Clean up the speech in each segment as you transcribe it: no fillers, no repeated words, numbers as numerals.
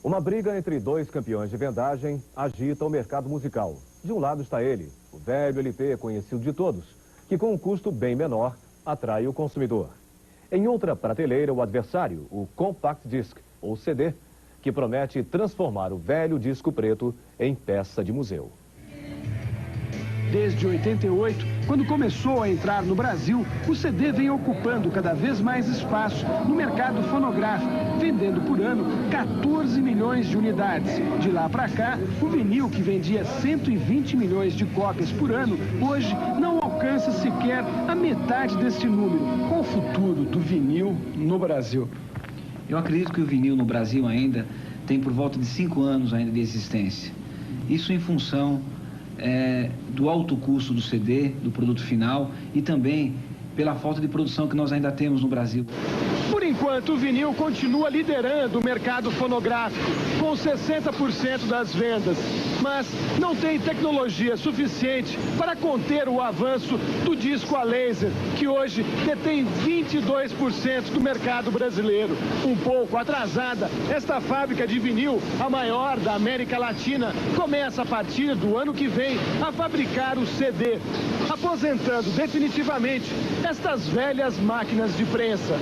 Uma briga entre dois campeões de vendagem agita o mercado musical. De um lado está ele, o velho LP conhecido de todos, que com um custo bem menor atrai o consumidor. Em outra prateleira, o adversário, o Compact Disc, ou CD, que promete transformar o velho disco preto em peça de museu. Desde 88, quando começou a entrar no Brasil, o CD vem ocupando cada vez mais espaço no mercado fonográfico, vendendo por ano 14 milhões de unidades. De lá para cá, o vinil, que vendia 120 milhões de cópias por ano, hoje não alcança sequer a metade deste número. Qual o futuro do vinil no Brasil? Eu acredito que o vinil no Brasil ainda tem por volta de 5 anos ainda de existência. Isso em função do alto custo do CD, do produto final, e também pela falta de produção que nós ainda temos no Brasil. Por enquanto, o vinil continua liderando o mercado fonográfico, com 60% das vendas. Mas não tem tecnologia suficiente para conter o avanço do disco a laser, que hoje detém 22% do mercado brasileiro. Um pouco atrasada, esta fábrica de vinil, a maior da América Latina, começa a partir do ano que vem a fabricar o CD, aposentando definitivamente estas velhas máquinas de prensa.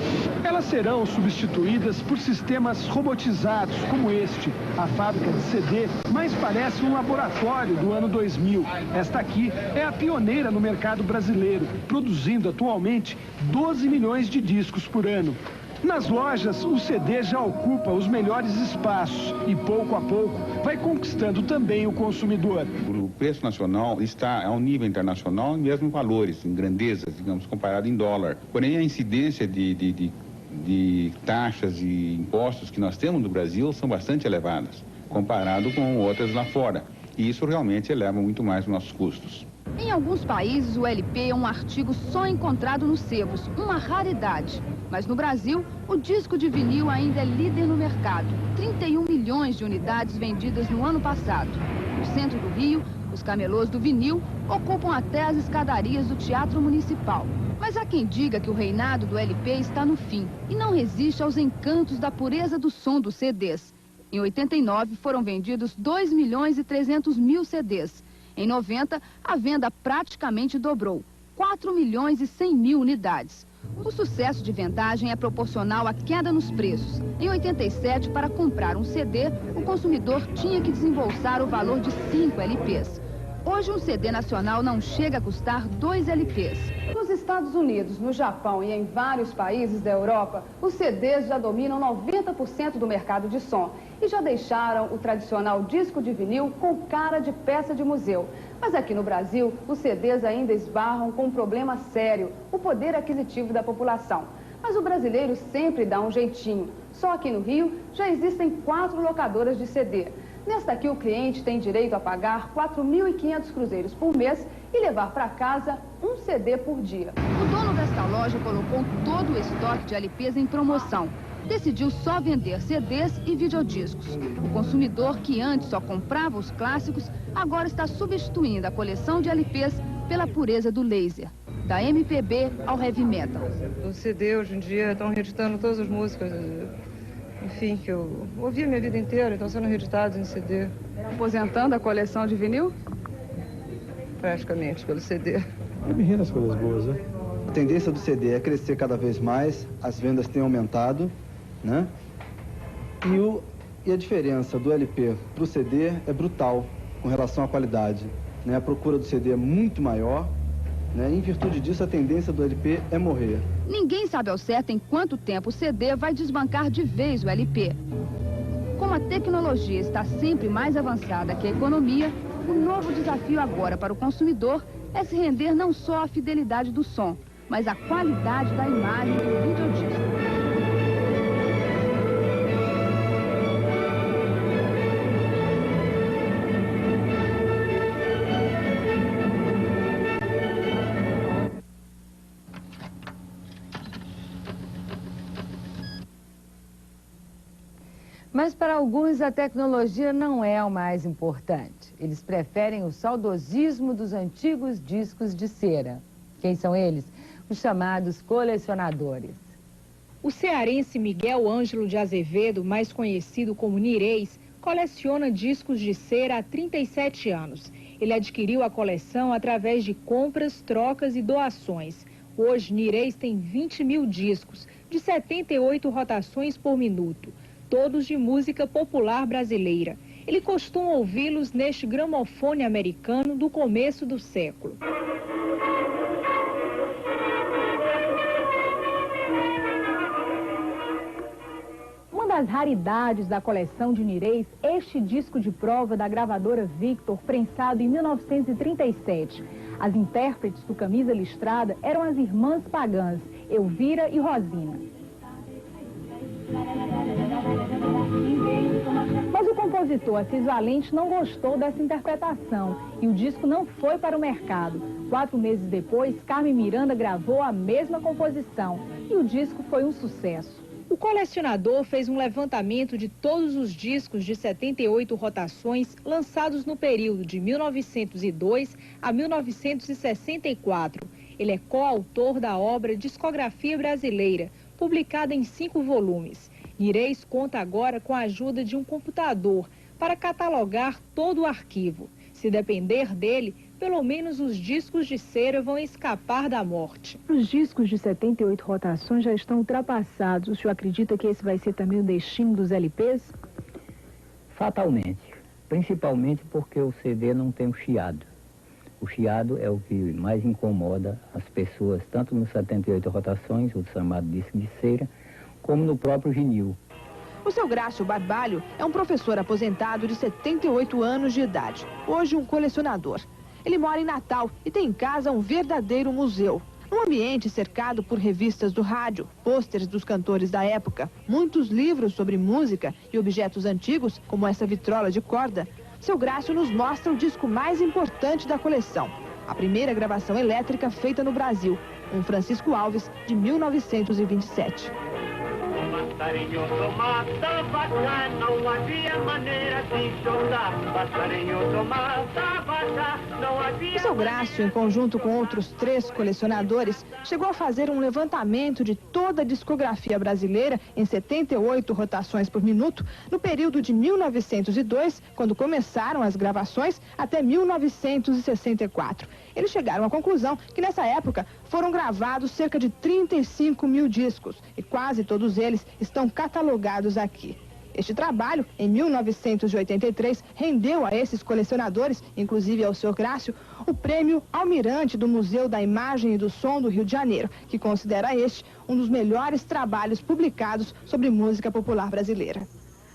Elas serão substituídas por sistemas robotizados como este. A fábrica de CD mais parece um laboratório do ano 2000. Esta aqui é a pioneira no mercado brasileiro, produzindo atualmente 12 milhões de discos por ano. Nas lojas, o CD já ocupa os melhores espaços e, pouco a pouco, vai conquistando também o consumidor. O preço nacional está ao nível internacional em mesmos valores, em grandezas, digamos, comparado em dólar. Porém, a incidência de taxas e impostos que nós temos no Brasil são bastante elevadas, comparado com outras lá fora. E isso realmente eleva muito mais os nossos custos. Em alguns países, o LP é um artigo só encontrado nos sebos, uma raridade. Mas no Brasil, o disco de vinil ainda é líder no mercado. 31 milhões de unidades vendidas no ano passado. No centro do Rio, os camelôs do vinil ocupam até as escadarias do Teatro Municipal. Mas há quem diga que o reinado do LP está no fim e não resiste aos encantos da pureza do som dos CDs. Em 89, foram vendidos 2 milhões e 300 mil CDs. Em 90, a venda praticamente dobrou, 4 milhões e 100 mil unidades. O sucesso de vendagem é proporcional à queda nos preços. Em 87, para comprar um CD, o consumidor tinha que desembolsar o valor de 5 LPs. Hoje, um CD nacional não chega a custar 2 LPs. Nos Estados Unidos, no Japão e em vários países da Europa, os CDs já dominam 90% do mercado de som e já deixaram o tradicional disco de vinil com cara de peça de museu. Mas aqui no Brasil, os CDs ainda esbarram com um problema sério, o poder aquisitivo da população. Mas o brasileiro sempre dá um jeitinho. Só aqui no Rio já existem 4 locadoras de CD. Nesta aqui, o cliente tem direito a pagar 4.500 cruzeiros por mês e levar para casa um CD por dia. O dono desta loja colocou todo o estoque de LPs em promoção. Decidiu só vender CDs e videodiscos. O consumidor, que antes só comprava os clássicos, agora está substituindo a coleção de LPs pela pureza do laser. Da MPB ao heavy metal. O CD, hoje em dia, estão reeditando todas as músicas, enfim, que eu ouvi a minha vida inteira, estão sendo reeditados em CD. Aposentando a coleção de vinil? Praticamente, pelo CD. Eu me ri nas coisas boas, né? A tendência do CD é crescer cada vez mais, as vendas têm aumentado, né? E a diferença do LP para o CD é brutal com relação à qualidade, né? A procura do CD é muito maior, né? Em virtude disso, a tendência do LP é morrer. Ninguém sabe ao certo em quanto tempo o CD vai desbancar de vez o LP. Como a tecnologia está sempre mais avançada que a economia, o novo desafio agora para o consumidor é se render não só à fidelidade do som, mas à qualidade da imagem do videodisco. Mas para alguns a tecnologia não é o mais importante. Eles preferem o saudosismo dos antigos discos de cera. Quem são eles? Os chamados colecionadores. O cearense Miguel Ângelo de Azevedo, mais conhecido como Nirês, coleciona discos de cera há 37 anos. Ele adquiriu a coleção através de compras, trocas e doações. Hoje, Nirês tem 20 mil discos, de 78 rotações por minuto, todos de música popular brasileira. Ele costuma ouvi-los neste gramofone americano do começo do século. Uma das raridades da coleção de Nirês, este disco de prova da gravadora Victor, prensado em 1937. As intérpretes do Camisa Listrada eram as irmãs pagãs, Elvira e Rosina. Mas o compositor Assis Valente não gostou dessa interpretação e o disco não foi para o mercado. 4 meses depois, Carmen Miranda gravou a mesma composição e o disco foi um sucesso. O colecionador fez um levantamento de todos os discos de 78 rotações lançados no período de 1902 a 1964. Ele é coautor da obra Discografia Brasileira, publicada em 5 volumes. Nirês conta agora com a ajuda de um computador para catalogar todo o arquivo. Se depender dele, pelo menos os discos de cera vão escapar da morte. Os discos de 78 rotações já estão ultrapassados. O senhor acredita que esse vai ser também o destino dos LPs? Fatalmente. Principalmente porque o CD não tem o chiado. O chiado é o que mais incomoda as pessoas, tanto nos 78 rotações, o chamado disco de cera, como no próprio vinil. O seu Grácio Barbalho é um professor aposentado de 78 anos de idade, hoje um colecionador. Ele mora em Natal e tem em casa um verdadeiro museu. Um ambiente cercado por revistas do rádio, pôsteres dos cantores da época, muitos livros sobre música e objetos antigos, como essa vitrola de corda. Seu Grácio nos mostra o disco mais importante da coleção. A primeira gravação elétrica feita no Brasil, um Francisco Alves, de 1927. Passarinho do mata vaca, não havia maneira de jogar. Passarinho do mata vaca, não havia... O seu Grácio, em conjunto com outros 3 colecionadores, chegou a fazer um levantamento de toda a discografia brasileira em 78 rotações por minuto, no período de 1902, quando começaram as gravações, até 1964. Eles chegaram à conclusão que nessa época foram gravados cerca de 35 mil discos e quase todos eles estão catalogados aqui. Este trabalho, em 1983, rendeu a esses colecionadores, inclusive ao Sr. Grácio, o prêmio Almirante do Museu da Imagem e do Som do Rio de Janeiro, que considera este um dos melhores trabalhos publicados sobre música popular brasileira.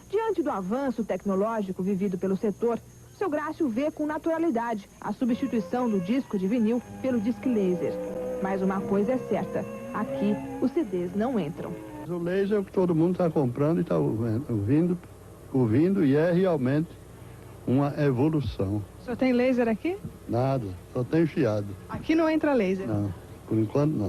Diante do avanço tecnológico vivido pelo setor, o Sr. Grácio vê com naturalidade a substituição do disco de vinil pelo disque laser. Mas uma coisa é certa, aqui os CDs não entram. O laser é o que todo mundo está comprando e está ouvindo e é realmente uma evolução. O senhor tem laser aqui? Nada, só tem chiado. Aqui não entra laser? Não, por enquanto não.